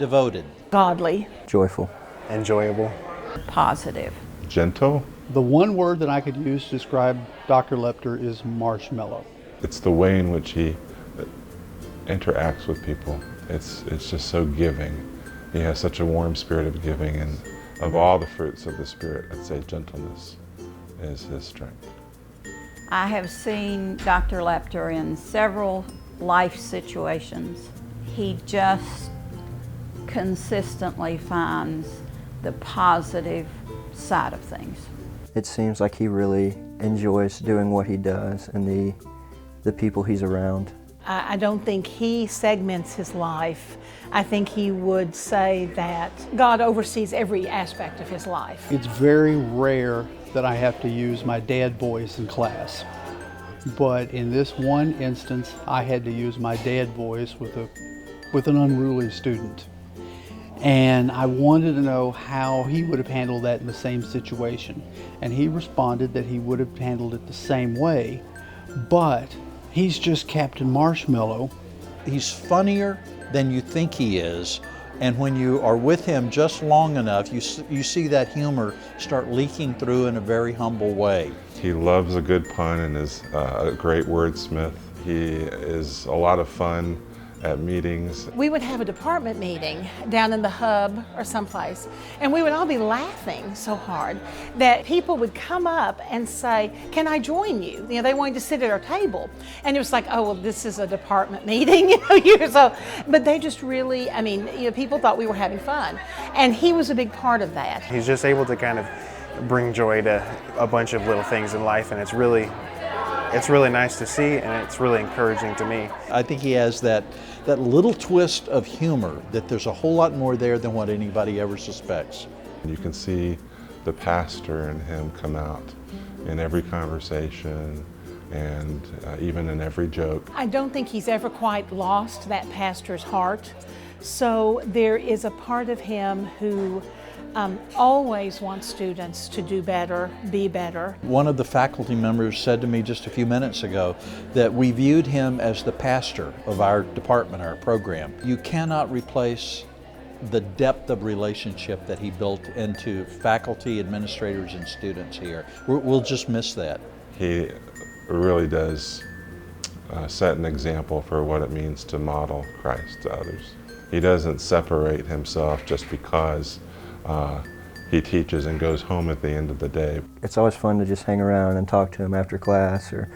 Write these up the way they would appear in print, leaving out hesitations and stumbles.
Devoted. Godly. Joyful. Enjoyable. Positive. Gentle. The one word that I could use to describe Dr. Lepter is marshmallow. It's the way in which he interacts with people. It's just so giving. He has such a warm spirit of giving, and of all the fruits of the Spirit, I'd say gentleness is his strength. I have seen Dr. Lepter in several life situations. He just consistently finds the positive side of things. It seems like he really enjoys doing what he does and the people he's around. I don't think he segments his life. I think he would say that God oversees every aspect of his life. It's very rare that I have to use my dad voice in class. But in this one instance, I had to use my dad voice with an unruly student. And I wanted to know how he would have handled that in the same situation. And he responded that he would have handled it the same way, but he's just Captain Marshmallow. He's funnier than you think he is, and when you are with him just long enough, you see that humor start leaking through in a very humble way. He loves a good pun and is a great wordsmith. He is a lot of fun at meetings. We would have a department meeting down in the hub or someplace, and we would all be laughing so hard that people would come up and say, "Can I join you?" You know, they wanted to sit at our table, and it was like, "Oh, well, this is a department meeting," so. But they just really, people thought we were having fun, and he was a big part of that. He's just able to kind of bring joy to a bunch of little things in life, and it's really nice to see, and it's really encouraging to me. I think he has that little twist of humor, that there's a whole lot more there than what anybody ever suspects. You can see the pastor in him come out in every conversation and even in every joke. I don't think he's ever quite lost that pastor's heart. So there is a part of him who always wants students to do better, be better. One of the faculty members said to me just a few minutes ago that we viewed him as the pastor of our department, our program. You cannot replace the depth of relationship that he built into faculty, administrators, and students here. We'll just miss that. He really does set an example for what it means to model Christ to others. He doesn't separate himself just because he teaches and goes home at the end of the day. It's always fun to just hang around and talk to him after class or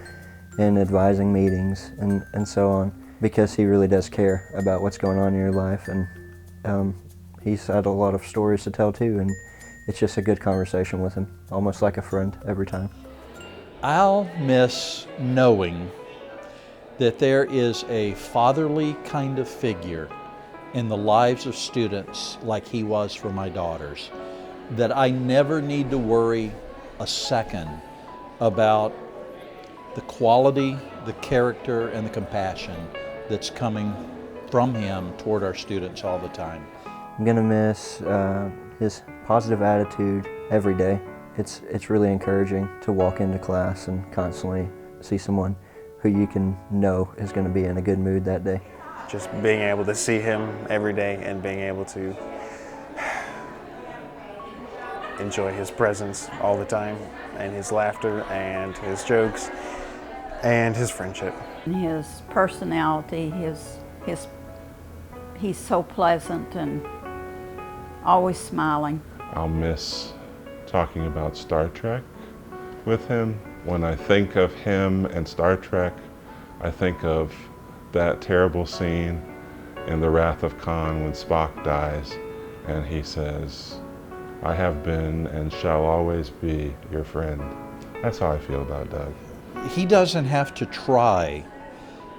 in advising meetings and so on, because he really does care about what's going on in your life, and he's had a lot of stories to tell too, and it's just a good conversation with him, almost like a friend every time. I'll miss knowing that there is a fatherly kind of figure in the lives of students like he was for my daughters, that I never need to worry a second about the quality, the character, and the compassion that's coming from him toward our students all the time. I'm gonna miss his positive attitude every day. It's really encouraging to walk into class and constantly see someone who you can know is gonna be in a good mood that day. Just being able to see him every day and being able to enjoy his presence all the time, and his laughter and his jokes and his friendship. His personality, he's so pleasant and always smiling. I'll miss talking about Star Trek with him. When I think of him and Star Trek, I think of that terrible scene in The Wrath of Khan when Spock dies and he says, "I have been and shall always be your friend." That's how I feel about Doug. He doesn't have to try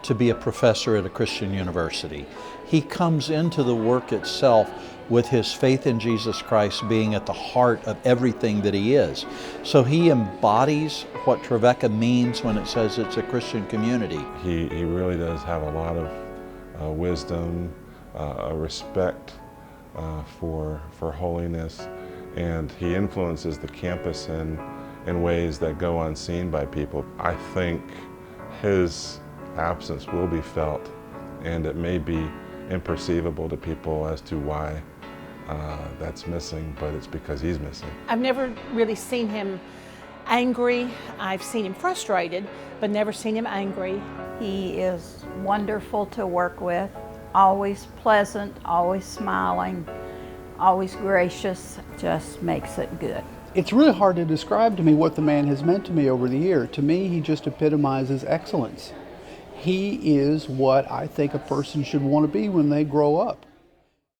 to be a professor at a Christian university. He comes into the work itself with his faith in Jesus Christ being at the heart of everything that he is. So he embodies what Trevecca means when it says it's a Christian community. He really does have a lot of wisdom, a respect for holiness, and he influences the campus in ways that go unseen by people. I think his absence will be felt, and it may be imperceivable to people as to why that's missing, but it's because he's missing. I've never really seen him angry. I've seen him frustrated, but never seen him angry. He is wonderful to work with, always pleasant, always smiling, always gracious, just makes it good. It's really hard to describe to me what the man has meant to me over the year. To me, he just epitomizes excellence. He is what I think a person should want to be when they grow up.